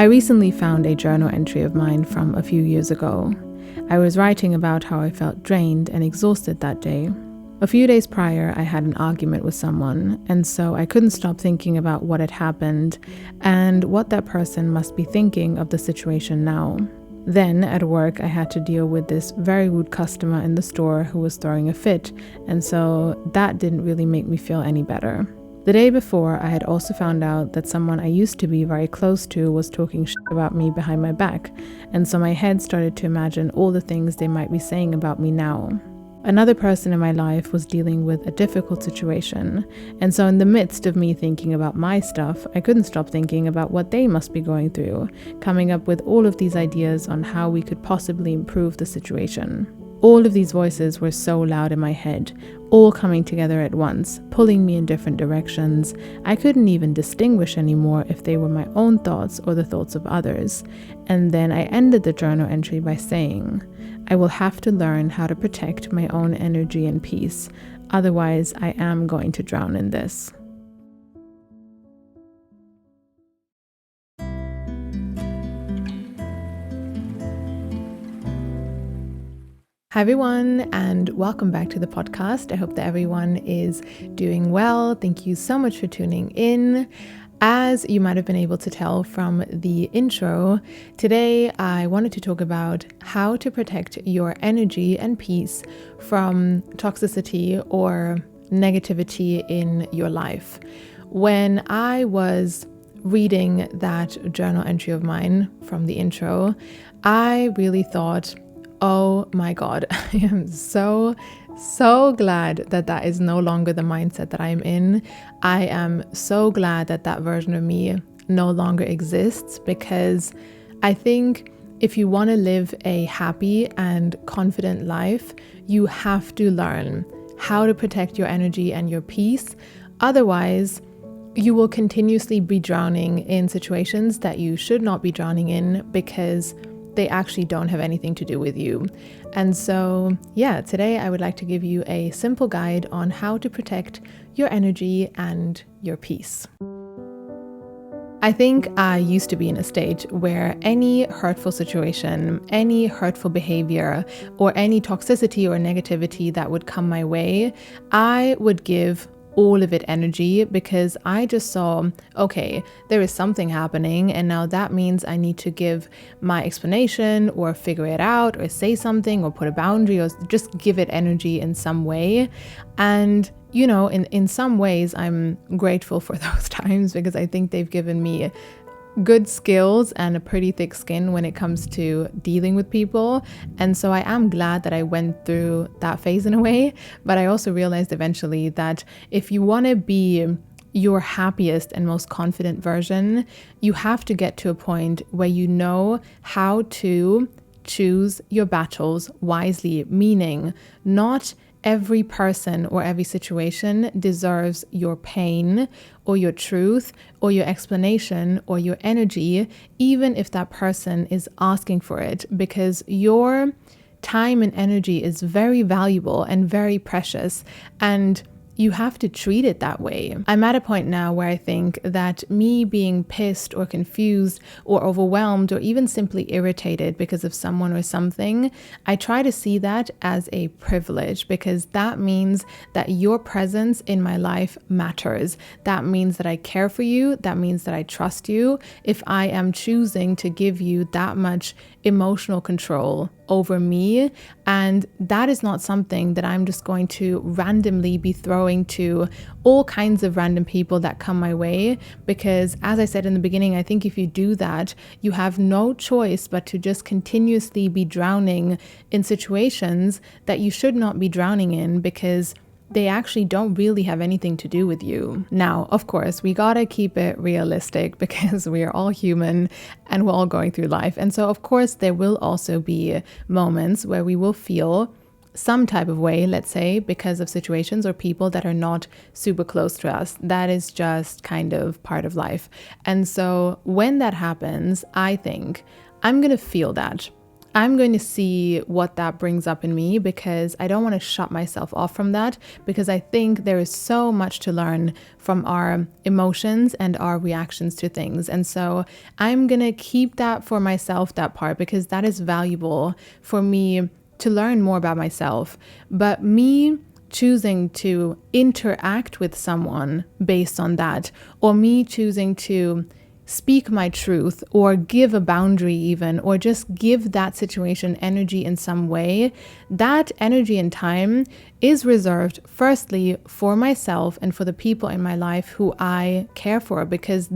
I recently found a journal entry of mine from a few years ago. I was writing about how I felt drained and exhausted that day. A few days prior, I had an argument with someone, and so I couldn't stop thinking about what had happened and what that person must be thinking of the situation now. Then, at work, I had to deal with this very rude customer in the store who was throwing a fit, and so that didn't really make me feel any better. The day before, I had also found out that someone I used to be very close to was talking shit about me behind my back, and so my head started to imagine all the things they might be saying about me now. Another person in my life was dealing with a difficult situation, and so in the midst of me thinking about my stuff, I couldn't stop thinking about what they must be going through, coming up with all of these ideas on how we could possibly improve the situation. All of these voices were so loud in my head, all coming together at once, pulling me in different directions. I couldn't even distinguish anymore if they were my own thoughts or the thoughts of others. And then I ended the journal entry by saying, I will have to learn how to protect my own energy and peace. Otherwise, I am going to drown in this. Hi everyone, and welcome back to the podcast. I hope that everyone is doing well. Thank you so much for tuning in. As you might have been able to tell from the intro, today I wanted to talk about how to protect your energy and peace from toxicity or negativity in your life. When I was reading that journal entry of mine from the intro, I really thought, oh my God, I am so glad that that is no longer the mindset that I'm in. I am so glad that that version of me no longer exists, because I think if you want to live a happy and confident life, you have to learn how to protect your energy and your peace. Otherwise, you will continuously be drowning in situations that you should not be drowning in, because they actually don't have anything to do with you. And so, today I would like to give you a simple guide on how to protect your energy and your peace. I think I used to be in a stage where any hurtful situation, any hurtful behavior, or any toxicity or negativity that would come my way, I would give all of it energy, because I just saw, okay, there is something happening, and now that means I need to give my explanation or figure it out or say something or put a boundary or just give it energy in some way. And you know, in some ways I'm grateful for those times, because I think they've given me good skills and a pretty thick skin when it comes to dealing with people. And so I am glad that I went through that phase in a way, but I also realized eventually that if you want to be your happiest and most confident version, you have to get to a point where you know how to choose your battles wisely, meaning not every person or every situation deserves your pain or your truth or your explanation or your energy, even if that person is asking for it, because your time and energy is very valuable and very precious, and you have to treat it that way. I'm at a point now where I think that me being pissed or confused or overwhelmed or even simply irritated because of someone or something, I try to see that as a privilege, because that means that your presence in my life matters. That means that I care for you. That means that I trust you. If I am choosing to give you that much emotional control over me, and that is not something that I'm just going to randomly be throwing to all kinds of random people that come my way, because as I said in the beginning, I think if you do that, you have no choice but to just continuously be drowning in situations that you should not be drowning in, because they actually don't really have anything to do with you. Now, of course, we gotta keep it realistic, because we are all human and we're all going through life. And so, of course, there will also be moments where we will feel some type of way, let's say, because of situations or people that are not super close to us. That is just kind of part of life. And so when that happens, I think I'm gonna feel that. I'm going to see what that brings up in me, because I don't want to shut myself off from that, because I think there is so much to learn from our emotions and our reactions to things. And so I'm going to keep that for myself, that part, because that is valuable for me to learn more about myself. But me choosing to interact with someone based on that, or me choosing to speak my truth or give a boundary even, or just give that situation energy in some way, that energy and time is reserved firstly for myself and for the people in my life who I care for, because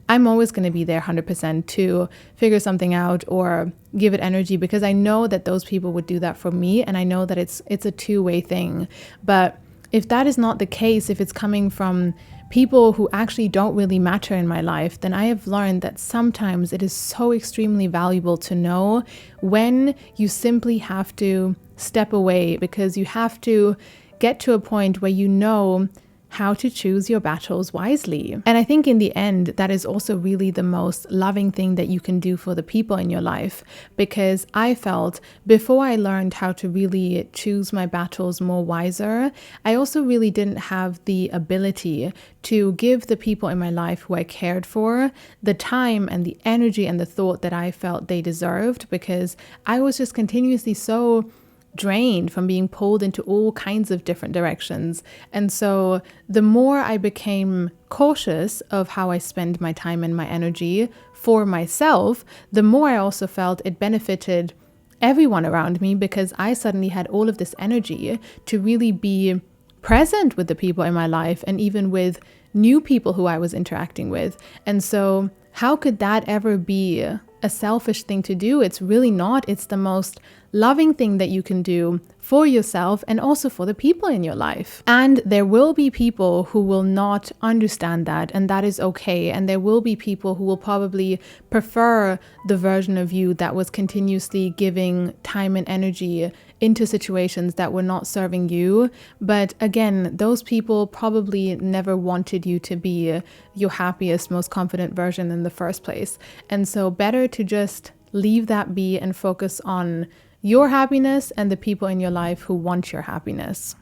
I'm always going to be there 100% to figure something out or give it energy, because I know that those people would do that for me, and I know that it's a two-way thing. But if that is not the case, if it's coming from people who actually don't really matter in my life, then I have learned that sometimes it is so extremely valuable to know when you simply have to step away, because you have to get to a point where you know how to choose your battles wisely. And I think in the end, that is also really the most loving thing that you can do for the people in your life, because I felt before I learned how to really choose my battles more wiser, I also really didn't have the ability to give the people in my life who I cared for the time and the energy and the thought that I felt they deserved, because I was just continuously so drained from being pulled into all kinds of different directions. And so the more I became cautious of how I spend my time and my energy for myself, the more I also felt it benefited everyone around me, because I suddenly had all of this energy to really be present with the people in my life and even with new people who I was interacting with. And so how could that ever be a selfish thing to do? It's really not. It's the most loving thing that you can do for yourself and also for the people in your life. And there will be people who will not understand that, and that is okay. And there will be people who will probably prefer the version of you that was continuously giving time and energy into situations that were not serving you. But again, those people probably never wanted you to be your happiest, most confident version in the first place. And so better to just leave that be and focus on your happiness and the people in your life who want your happiness.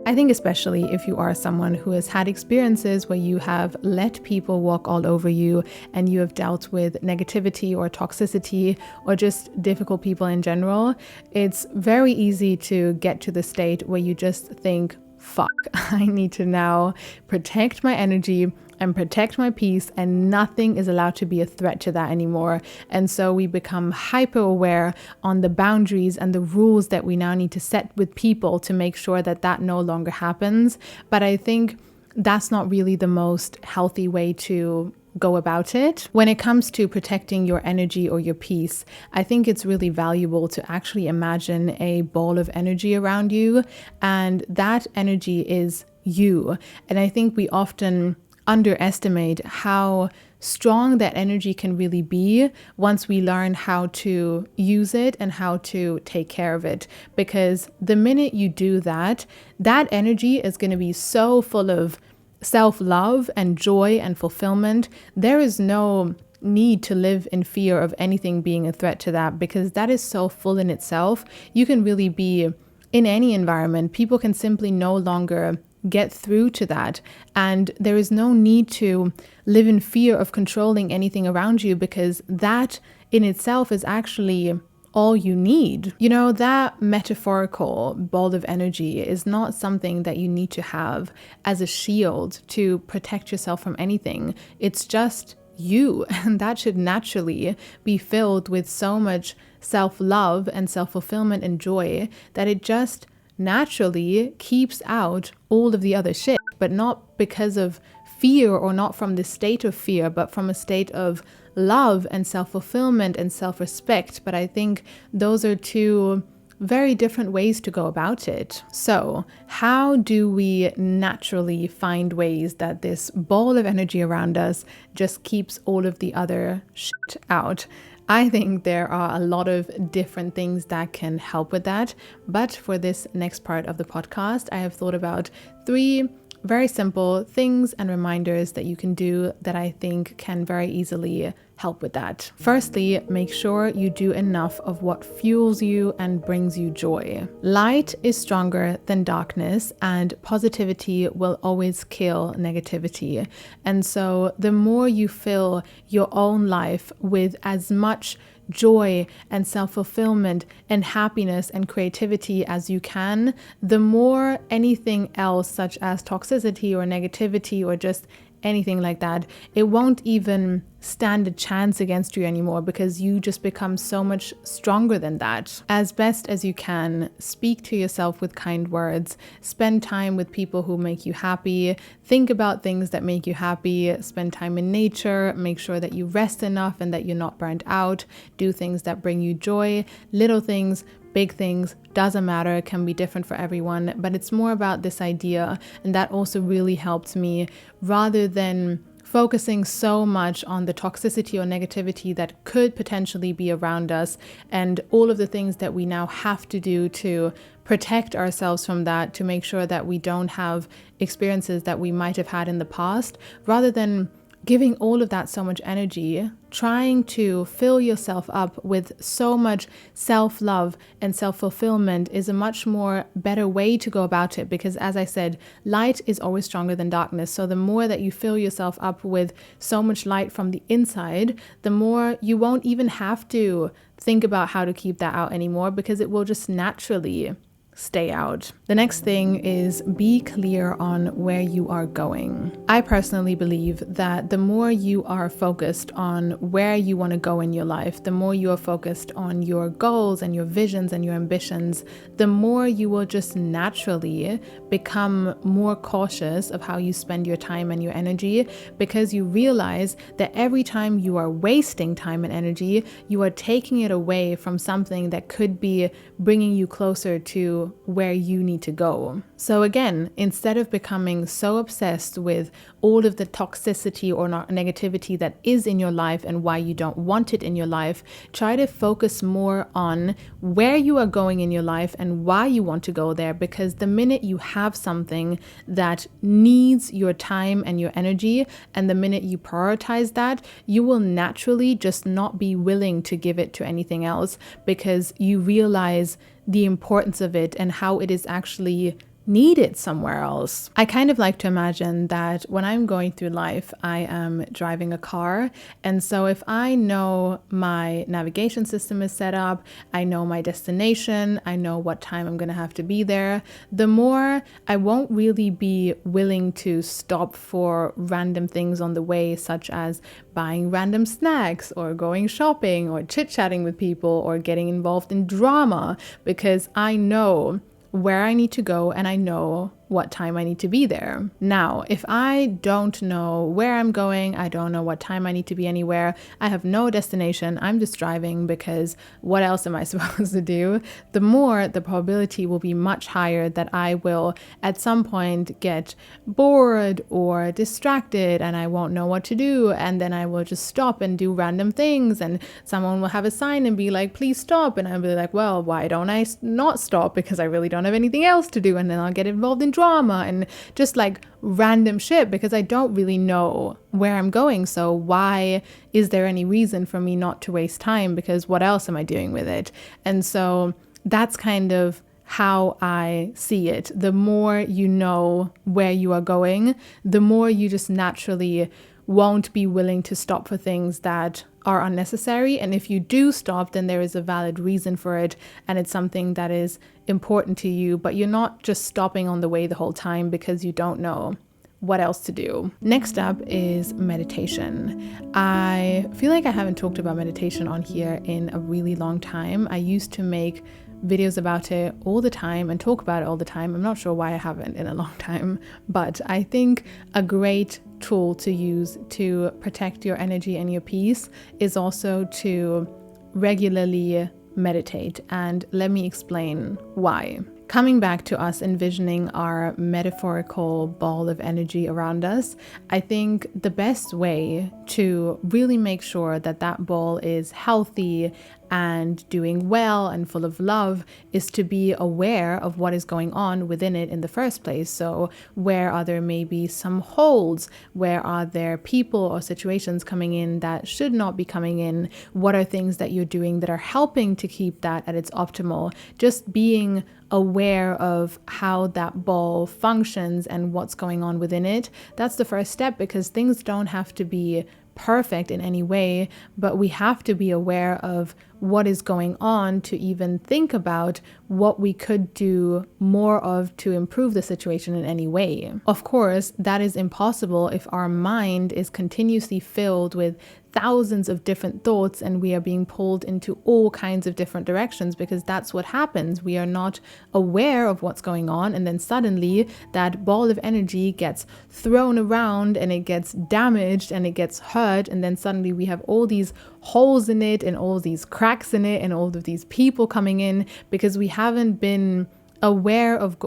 I think especially if you are someone who has had experiences where you have let people walk all over you and you have dealt with negativity or toxicity or just difficult people in general, it's very easy to get to the state where you just think, fuck, I need to now protect my energy and protect my peace, and nothing is allowed to be a threat to that anymore. And so we become hyper aware on the boundaries and the rules that we now need to set with people to make sure that that no longer happens. But I think that's not really the most healthy way to go about it. When it comes to protecting your energy or your peace, I think it's really valuable to actually imagine a ball of energy around you, and that energy is you. And I think we often underestimate how strong that energy can really be once we learn how to use it and how to take care of it. Because the minute you do that, that energy is going to be so full of self-love and joy and fulfillment. There is no need to live in fear of anything being a threat to that, because that is so full in itself. You can really be in any environment. People can simply no longer get through to that, and there is no need to live in fear of controlling anything around you, because that in itself is actually all you need. You know, that metaphorical ball of energy is not something that you need to have as a shield to protect yourself from anything. It's just you, and that should naturally be filled with so much self-love and self-fulfillment and joy that it just naturally keeps out all of the other shit, but not because of fear or not from the state of fear, but from a state of love and self-fulfillment and self-respect. But I think those are two very different ways to go about it. So how do we naturally find ways that this ball of energy around us just keeps all of the other shit out? I think there are a lot of different things that can help with that. But for this next part of the podcast, I have thought about 3 very simple things and reminders that you can do that I think can very easily help with that. Firstly, make sure you do enough of what fuels you and brings you joy. Light is stronger than darkness, and positivity will always kill negativity. And so the more you fill your own life with as much joy and self-fulfillment and happiness and creativity as you can, the more anything else such as toxicity or negativity or just anything like that, it won't even stand a chance against you anymore, because you just become so much stronger than that. As best as you can, speak to yourself with kind words, spend time with people who make you happy, think about things that make you happy, spend time in nature, make sure that you rest enough and that you're not burnt out, do things that bring you joy, little things, big things, doesn't matter, it can be different for everyone, but it's more about this idea. And that also really helped me, rather than focusing so much on the toxicity or negativity that could potentially be around us and all of the things that we now have to do to protect ourselves from that, to make sure that we don't have experiences that we might have had in the past, rather than giving all of that so much energy, trying to fill yourself up with so much self-love and self-fulfillment is a much more better way to go about it, because as I said, light is always stronger than darkness. So the more that you fill yourself up with so much light from the inside, the more you won't even have to think about how to keep that out anymore, because it will just naturally stay out. The next thing is be clear on where you are going. I personally believe that the more you are focused on where you want to go in your life, the more you are focused on your goals and your visions and your ambitions, the more you will just naturally become more cautious of how you spend your time and your energy, because you realize that every time you are wasting time and energy, you are taking it away from something that could be bringing you closer to where you need to go. So again, instead of becoming so obsessed with all of the toxicity or negativity that is in your life and why you don't want it in your life, try to focus more on where you are going in your life and why you want to go there, because the minute you have something that needs your time and your energy, and the minute you prioritize that, you will naturally just not be willing to give it to anything else, because you realize the importance of it and how it is actually needed somewhere else. I kind of like to imagine that when I'm going through life, I am driving a car. And so if I know my navigation system is set up, I know my destination, I know what time I'm going to have to be there, the more I won't really be willing to stop for random things on the way, such as buying random snacks or going shopping or chit-chatting with people or getting involved in drama, because I know where I need to go and I know what time I need to be there. Now, if I don't know where I'm going, I don't know what time I need to be anywhere, I have no destination, I'm just driving because what else am I supposed to do? The more the probability will be much higher that I will at some point get bored or distracted and I won't know what to do, and then I will just stop and do random things, and someone will have a sign and be like, please stop, and I'll be like, well, why don't I not stop? Because I really don't have anything else to do, and then I'll get involved in drama and just like random shit, because I don't really know where I'm going. So why is there any reason for me not to waste time? Because what else am I doing with it? And so that's kind of how I see it. The more you know where you are going, the more you just naturally won't be willing to stop for things that are unnecessary. And if you do stop, then there is a valid reason for it, and it's something that is important to you, but you're not just stopping on the way the whole time because you don't know what else to do. Next up is meditation. I feel like I haven't talked about meditation on here in a really long time. I used to make videos about it all the time and talk about it all the time. I'm not sure why I haven't in a long time, but I think a great tool to use to protect your energy and your peace is also to regularly meditate. And let me explain why. Coming back to us envisioning our metaphorical ball of energy around us, I think the best way to really make sure that that ball is healthy and doing well and full of love is to be aware of what is going on within it in the first place. So where are there maybe some holes? Where are there people or situations coming in that should not be coming in? What are things that you're doing that are helping to keep that at its optimal? Just being aware of how that ball functions and what's going on within it. That's the first step, because things don't have to be perfect in any way, but we have to be aware of what is going on to even think about what we could do more of to improve the situation in any way. Of course, that is impossible if our mind is continuously filled with thousands of different thoughts and we are being pulled into all kinds of different directions, because that's what happens. We are not aware of what's going on, and then suddenly that ball of energy gets thrown around and it gets damaged and it gets hurt, and then suddenly we have all these holes in it and all these cracks in it and all of these people coming in because we haven't been aware of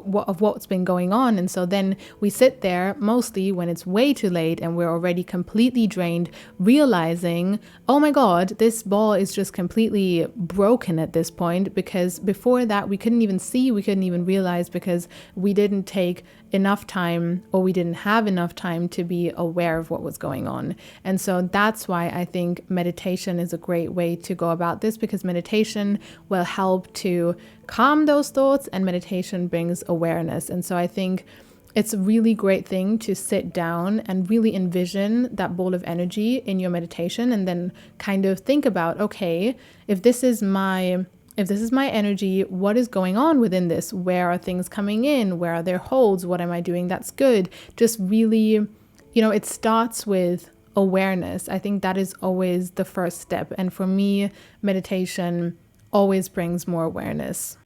what's been going on. And so then we sit there, mostly when it's way too late and we're already completely drained, realizing, oh my God, this ball is just completely broken at this point, because before that we couldn't even see, we couldn't even realize, because we didn't take enough time, or we didn't have enough time to be aware of what was going on. And so that's why I think meditation is a great way to go about this, because meditation will help to calm those thoughts, and meditation brings awareness. And so I think it's a really great thing to sit down and really envision that ball of energy in your meditation, and then kind of think about, okay, if this is my energy, what is going on within this? Where are things coming in? Where are there holes? What am I doing that's good? Just really, it starts with awareness. I think that is always the first step. And for me, meditation always brings more awareness.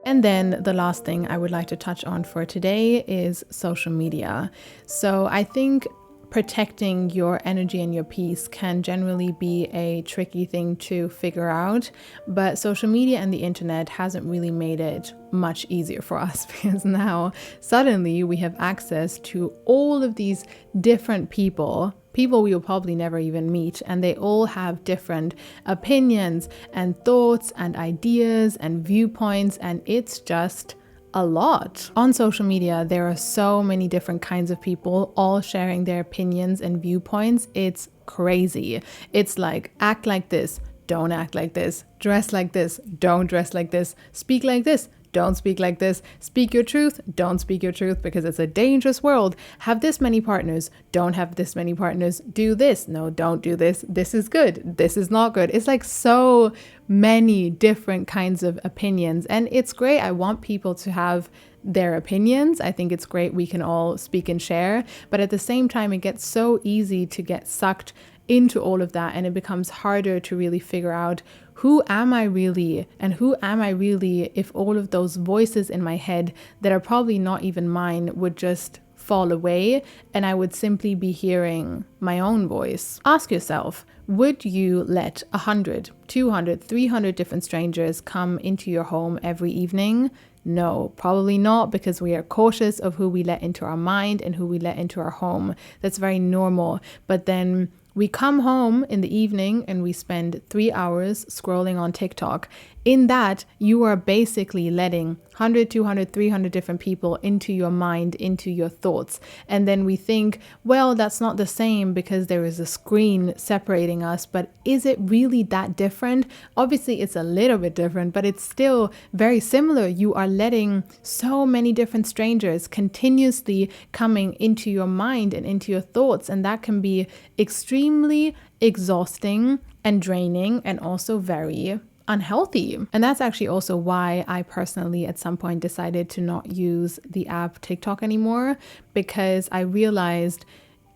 And then the last thing I would like to touch on for today is social media. So I think protecting your energy and your peace can generally be a tricky thing to figure out, but social media and the internet hasn't really made it much easier for us, because now suddenly we have access to all of these different people we will probably never even meet, and they all have different opinions and thoughts and ideas and viewpoints, and it's just a lot. On social media, there are so many different kinds of people all sharing their opinions and viewpoints. It's crazy. It's like, act like this, don't act like this, dress like this, don't dress like this, speak like this, don't speak like this, speak your truth, don't speak your truth because it's a dangerous world, have this many partners, don't have this many partners, do this, no, don't do this, this is good, this is not good. It's like so many different kinds of opinions, and it's great. I want people to have their opinions. I think it's great we can all speak and share, but at the same time it gets so easy to get sucked into all of that, and it becomes harder to really figure out, who am I really? And who am I really if all of those voices in my head that are probably not even mine would just fall away and I would simply be hearing my own voice? Ask yourself, would you let 100, 200, 300 different strangers come into your home every evening? No, probably not, because we are cautious of who we let into our mind and who we let into our home. That's very normal. But then we come home in the evening and we spend 3 hours scrolling on TikTok. In that, you are basically letting 100, 200, 300 different people into your mind, into your thoughts. And then we think, well, that's not the same because there is a screen separating us. But is it really that different? Obviously, it's a little bit different, but it's still very similar. You are letting so many different strangers continuously coming into your mind and into your thoughts. And that can be extremely exhausting and draining, and also very unhealthy. And that's actually also why I personally at some point decided to not use the app TikTok anymore, because I realized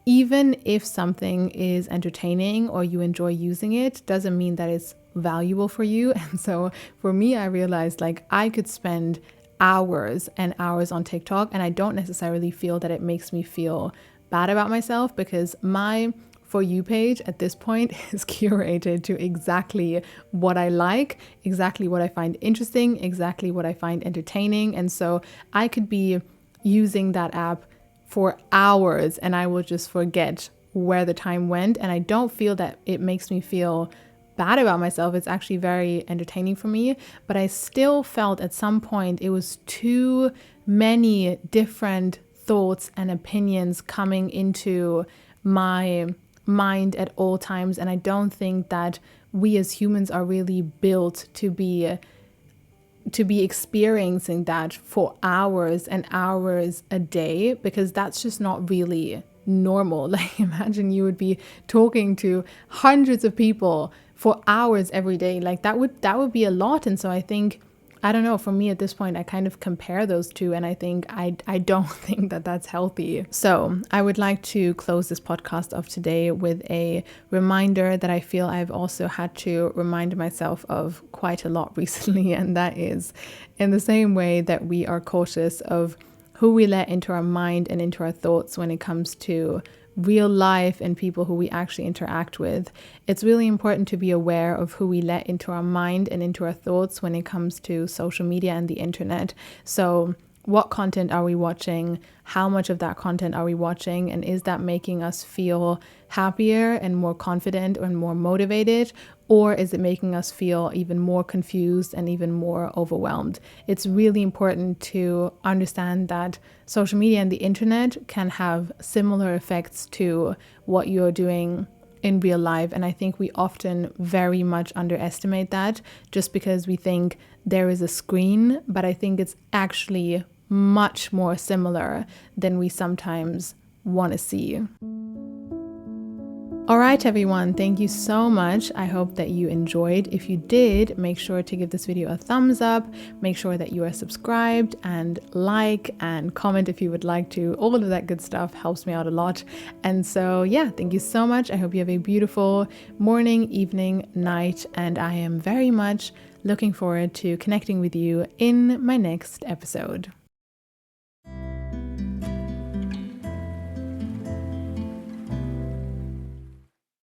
even if something is entertaining or you enjoy using it, doesn't mean that it's valuable for you. And so for me, I realized like I could spend hours and hours on TikTok, and I don't necessarily feel that it makes me feel bad about myself, because my For You page at this point is curated to exactly what I like, exactly what I find interesting, exactly what I find entertaining. And so I could be using that app for hours and I will just forget where the time went. And I don't feel that it makes me feel bad about myself. It's actually very entertaining for me, but I still felt at some point it was too many different thoughts and opinions coming into my mind at all times. And I don't think that we as humans are really built to be experiencing that for hours and hours a day, because that's just not really normal. Like, imagine you would be talking to hundreds of people for hours every day. Like, that would be a lot. And so I think, I don't know, for me at this point, I kind of compare those two, and I think I don't think that that's healthy. So I would like to close this podcast of today with a reminder that I feel I've also had to remind myself of quite a lot recently, and that is, in the same way that we are cautious of who we let into our mind and into our thoughts when it comes to real life and people who we actually interact with, it's really important to be aware of who we let into our mind and into our thoughts when it comes to social media and the internet. So what content are we watching? How much of that content are we watching? And is that making us feel happier and more confident and more motivated? Or is it making us feel even more confused and even more overwhelmed? It's really important to understand that social media and the internet can have similar effects to what you're doing in real life. And I think we often very much underestimate that just because we think there is a screen, but I think it's actually much more similar than we sometimes want to see. All right, everyone, thank you so much. I hope that you enjoyed. If you did, make sure to give this video a thumbs up. Make sure that you are subscribed and like and comment if you would like to. All of that good stuff helps me out a lot. And so, yeah, thank you so much. I hope you have a beautiful morning, evening, night, and I am very much looking forward to connecting with you in my next episode.